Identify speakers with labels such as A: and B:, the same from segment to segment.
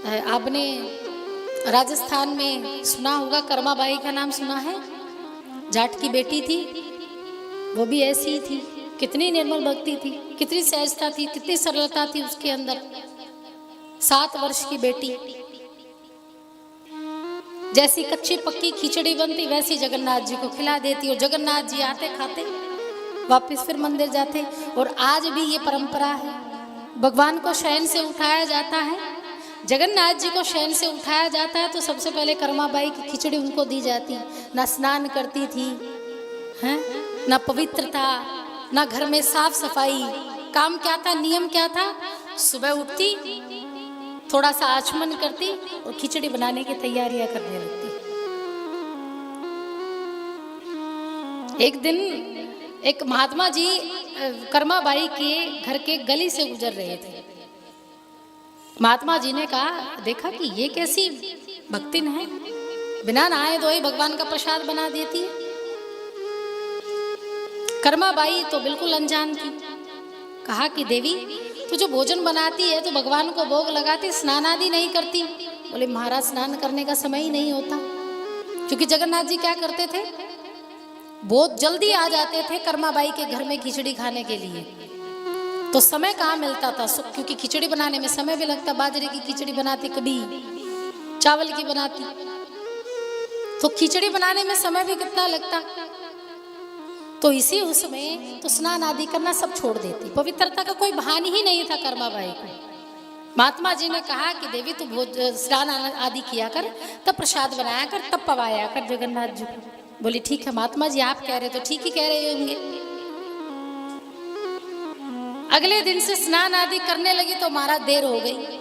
A: आपने राजस्थान में सुना होगा, कर्माबाई का नाम सुना है? जाट की बेटी थी, वो भी ऐसी ही थी। कितनी निर्मल भक्ति थी, कितनी सहजता थी, कितनी सरलता थी उसके अंदर। 7 वर्ष की बेटी, जैसी कच्ची पक्की खिचड़ी बनती वैसी जगन्नाथ जी को खिला देती, और जगन्नाथ जी आते खाते वापस फिर मंदिर जाते। और आज भी ये परंपरा है, भगवान को शयन से उठाया जाता है, जगन्नाथ जी को शयन से उठाया जाता है तो सबसे पहले कर्माबाई की खिचड़ी उनको दी जाती। ना स्नान करती थी हैं, ना पवित्रता, ना घर में साफ सफाई। काम क्या था, नियम क्या था? सुबह उठती, थोड़ा सा आचमन करती और खिचड़ी बनाने की तैयारियां करने लगती। एक दिन एक महात्मा जी कर्माबाई के घर के गली से गुजर रहे थे। महात्मा जी ने कहा, देखा कि ये कैसी भक्तिन है, बिना नहाए धोए भगवान का प्रसाद बना देती है। कर्माबाई तो बिल्कुल अनजान थी। कहा कि देवी, तू जो भोजन बनाती है तो भगवान को भोग लगाती, स्नान आदि नहीं करती। बोले, महाराज स्नान करने का समय ही नहीं होता। क्योंकि जगन्नाथ जी क्या करते थे, बहुत जल्दी आ जाते थे कर्माबाई के घर में खिचड़ी खाने के लिए। तो समय कहाँ मिलता था, क्योंकि खिचड़ी बनाने में समय भी लगता। बाजरे की खिचड़ी बनाती, कभी चावल की बनाती, तो खिचड़ी बनाने में समय भी कितना लगता। तो इसी उसमें तो स्नान आदि करना सब छोड़ देती। पवित्रता का कोई भान ही नहीं था कर्माबाई को। महात्मा जी ने कहा कि देवी, तू स्नान आदि किया कर, तब प्रसाद बनाया कर, तब पवाया कर जगन्नाथ जी को। बोली, ठीक है महात्मा जी, आप कह रहे तो ठीक ही कह रहे होंगे। अगले दिन से स्नान आदि करने लगी तो महाराज देर हो गई।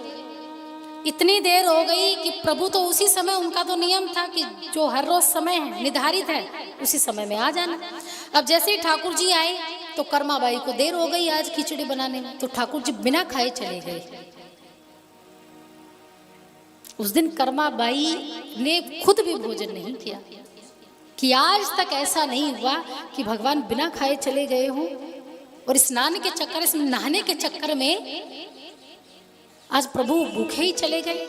A: इतनी देर हो गई कि प्रभु तो उसी समय, उनका तो नियम था कि जो हर रोज समय है निर्धारित है उसी समय में आ जाना। अब जैसे ही ठाकुर जी आए तो कर्माबाई को देर हो गई आज खिचड़ी बनाने में, तो ठाकुर जी बिना खाए चले गए। उस दिन कर्माबाई ने खुद भी भोजन नहीं किया, कि आज तक ऐसा नहीं हुआ कि भगवान बिना खाए चले गए हों। और स्नान के चक्कर, इसमें नहाने के चक्कर में आज प्रभु भूखे ही चले गए।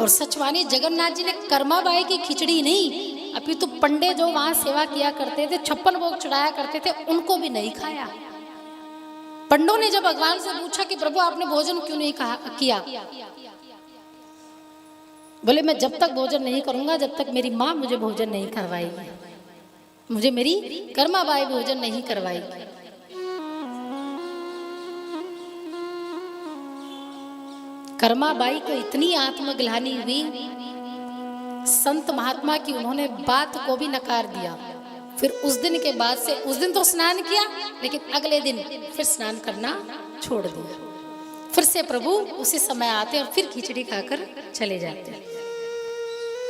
A: और सचवानी जगन्नाथ जी ने कर्माबाई की खिचड़ी नहीं, अभी तो पंडे जो वहां सेवा किया करते थे, 56 भोग चढ़ाया करते थे, उनको भी नहीं खाया। पंडों ने जब भगवान से पूछा कि प्रभु आपने भोजन क्यों नहीं किया, बोले, मैं जब तक भोजन नहीं करूंगा जब तक मेरी माँ मुझे भोजन नहीं करवाएगी, मुझे मेरी कर्माबाई भोजन नहीं करवाएगी। कर्माबाई को इतनी आत्मग्लानि हुई संत महात्मा की, उन्होंने बात को भी नकार दिया। फिर उस दिन के बाद से, उस दिन तो स्नान किया लेकिन अगले दिन फिर स्नान करना छोड़ दिया। फिर से प्रभु उसी समय आते और फिर खिचड़ी खाकर चले जाते।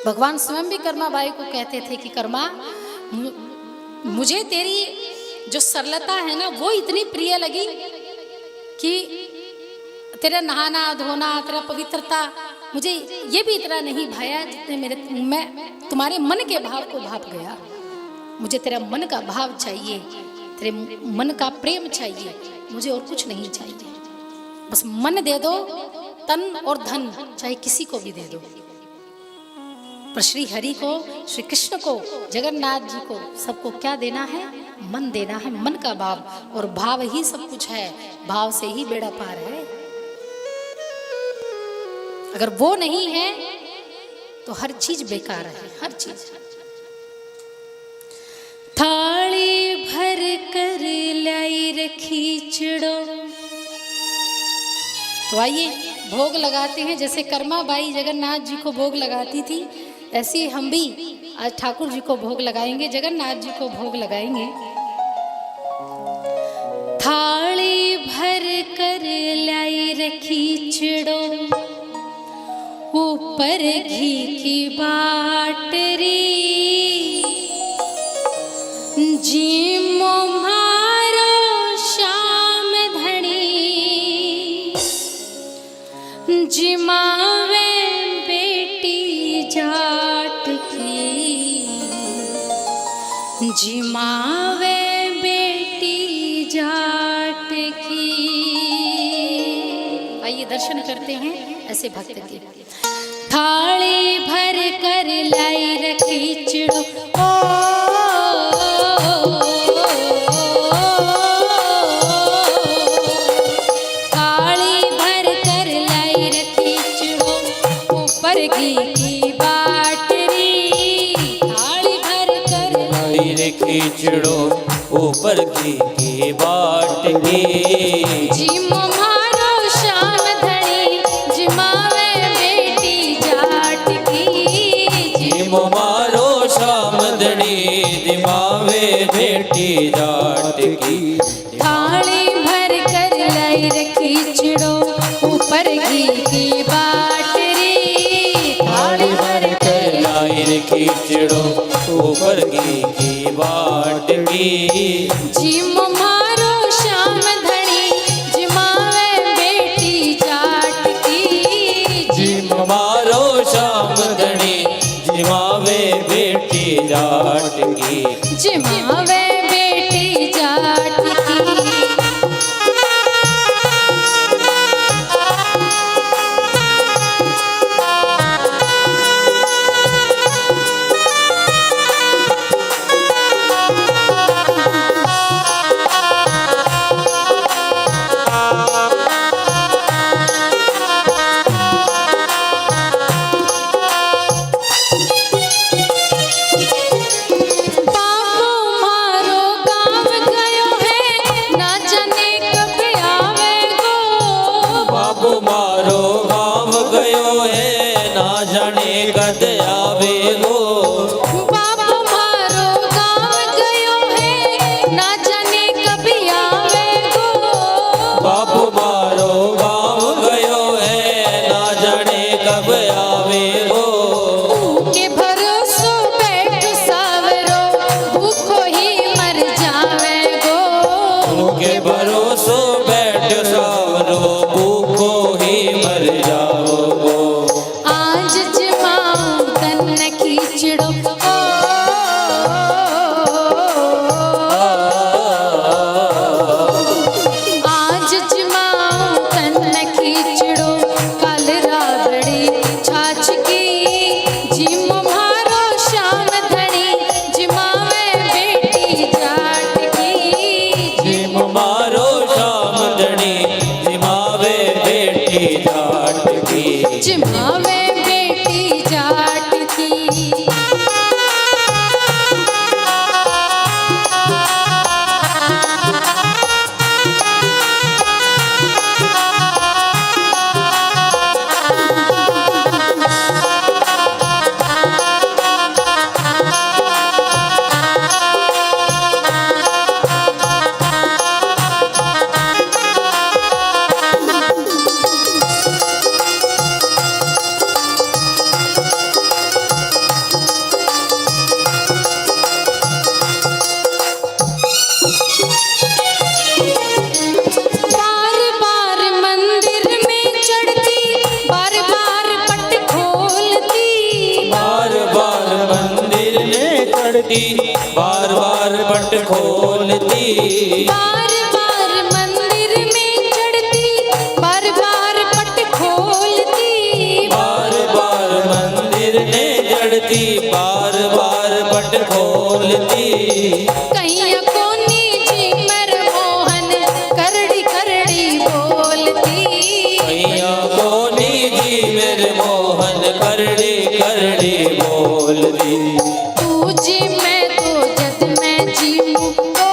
A: भगवान स्वयं भी कर्माबाई को कहते थे कि कर्मा, मुझे तेरी जो सरलता है ना वो इतनी प्रिय लगी कि तेरा नहाना धोना, तेरा पवित्रता, मुझे ये भी इतना नहीं भाया जितने मैं तुम्हारे मन के भाव को भाप गया। मुझे तेरा मन का भाव चाहिए, तेरे मन का प्रेम चाहिए, मुझे और कुछ नहीं चाहिए। बस मन दे दो, तन और धन चाहे किसी को भी दे दो। पर श्री हरि को, श्री कृष्ण को, जगन्नाथ जी को, सबको क्या देना है? मन देना है, मन का भाव। और भाव ही सब कुछ है, भाव से ही बेड़ा पार है। अगर वो नहीं है तो हर चीज बेकार है, हर चीज। थाली भर कर लाई रखी चिड़ो। तो आइए भोग लगाते हैं। जैसे कर्माबाई जगन्नाथ जी को भोग लगाती थी, ऐसे हम भी आज ठाकुर जी को भोग लगाएंगे, जगन्नाथ जी को भोग लगाएंगे। थाली भर कर लाई रखी चिड़ो, ऊपर घी की बाटरी, जी मोहारो श्याम धनी, जिमावे बेटी जाट की, जिमावे बेटी जाट की। आइए दर्शन करते हैं ऐसे भक्त की। थाली भर कर लाई रखी चिड़ो ओ, थाली भर कर लाई रखी चिड़ो ऊपर घी की बाटरी, थाली भर कर लाई
B: रखी चिड़ो ऊपर घी की बाटरी।
A: जिम मारो शाम धनी जिमावे बेटी जाट की,
B: जिम मारो शाम धनी जिमावे बेटी जाट की।
A: थाली भर कर लाई रखी चिड़ो ऊपर घी की बाटरी, थाली भर कर
B: लाई रखी चिड़ो ऊपर घी की बाटरी।
A: जिम मारो शाम धनी जिमावे बेटी जाट की,
B: जिम मारो शाम धनी जिमावे बेटी जाट की।
A: जिमावे बेटी जाट की।
B: कद आवे गो,
A: बाबू मारो गाँव गयो है ना जाने कब आवे गो,
B: बाबू मारो गाँव गयो है ना जाने कब आवे गो।
A: के भरोसो बैठ सावरो भूखो ही मर जावे गो,
B: के भरोसो बैठ सावरो भूखो ही मर जाओ गो।
A: आज जमाऊं तन खींचड़ो ओ, आज जमाऊं तन खींचड़ो कल राबड़ी छाछ की, जिम मारो शाम धनी जिमावे बेटी जाट की,
B: जिम मारो शाम धनी जिमावे बेटी जाट की।
A: जिमावे बेटी जाट की। बार बार मंदिर में चढ़ती बार बार पट खोलती,
B: बार बार मंदिर में चढ़ती बार बार पट खोलती।
A: बार बार मंदिर में चढ़ती बार बार पट खोलती,
B: बार बार मंदिर में चढ़ती बार बार पट खोलती।
A: कहीं कोनी जी मर मोहन करड़ी करड़ी बोलती,
B: मैया कोनी जी मेरे मोहन करड़ी करड़ी बोलती।
A: तू जी मैं तो जद मैं जीऊं ओ,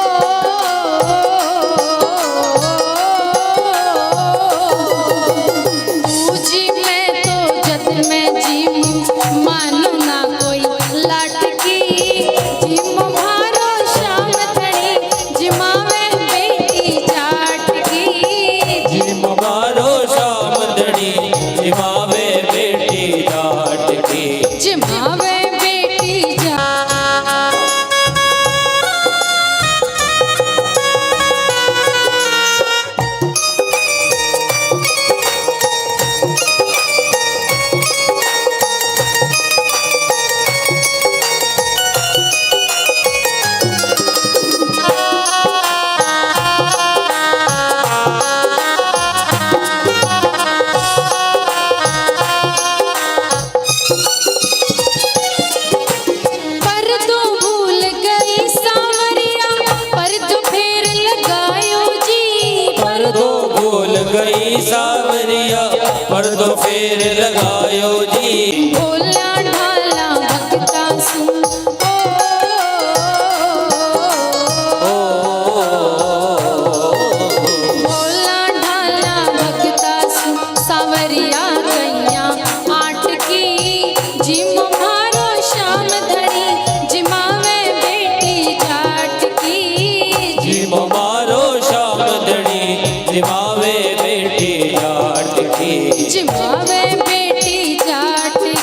A: तू जी मैं तो जद मैं जीऊं मानो ना कोई लाट की, जिम मारो शाम धनी जिमावे बेटी जाट की,
B: जिम मारो शाम धनी जिमावे बेटी फेर लगायो जी।
A: बोला ढाला भक्ता सुन बोला ढाला भक्ता सुन सावरिया कैया आठ की जिम मारो श्याम धनी जिमावे बेटी जाट की
B: जिम मारो श्याम धनी जिमावे बेटी जाट की।
A: जिमावे बेटी जाट की।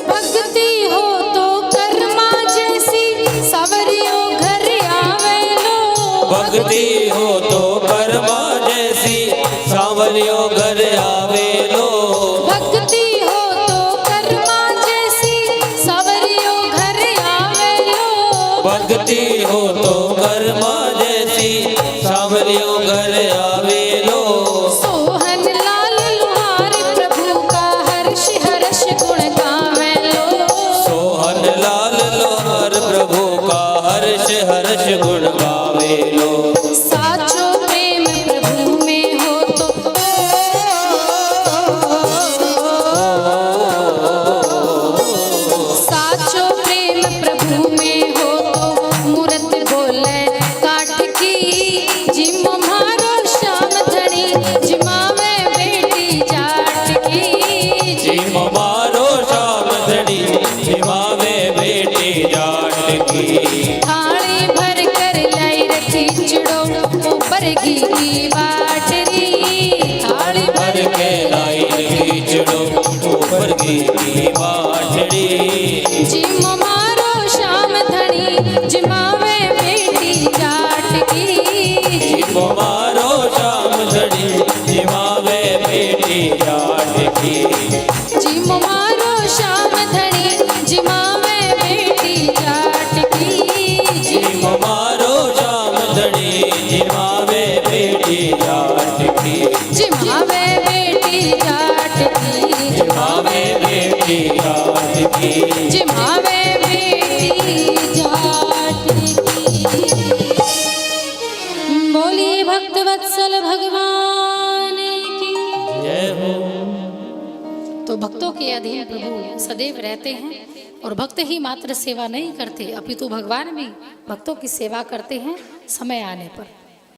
A: भक्ति हो तो कर्मा जैसी सवरियों घर आवे लो।
B: भक्ति हो तो कर्मा जैसी सांवलियों घर आवे लो।
A: भक्ति हो तो कर्मा जैसी सवरियों घर आवे लो।
B: भक्ति हो तो कर्मा जैसी सांवलियों घर आवे लो।
A: सोहन लाल लुहार प्रभु का हर्ष हर्ष गुण गावे लो।
B: सोहन लाल लोहार प्रभु का हर्ष हर्ष गुण गावे लो।
A: साचो प्रेम प्रभु में हो तो साचो प्रेम प्रभु में हो तो मूरत बोले काट की जिम मारो श्याम धनी जिमावे बेटी जाट की
B: जिम मारो श्याम धनी जिमावे बेटी जाट की।
A: थाली भर कर लाई रखी चिड़ो ऊपर घी की बाटरी थाली
B: भर के लाई खींचड़ो ऊपर की बाटड़ी।
A: जिम मारो श्याम धनी जिमावे बेटी जाट की
B: जिम मारो श्याम धनी जिमावे बेटी जाट की।
A: जिम मारो श्याम धनी जिमावे बेटी जाट की
B: जिम मारो श्याम धनी जिमावे बेटी जाट की।
A: जिमावे बेटी जाट की
B: जिमावे बेटी जाट की।
A: जिमावे बेटी जाट की। बोलिए भक्त वत्सल भगवान की।
B: जय हो।
A: तो भक्तों के अधीन प्रभु सदैव रहते हैं और भक्त ही मात्र सेवा नहीं करते अपितु भगवान भी भक्तों की सेवा करते हैं समय आने पर।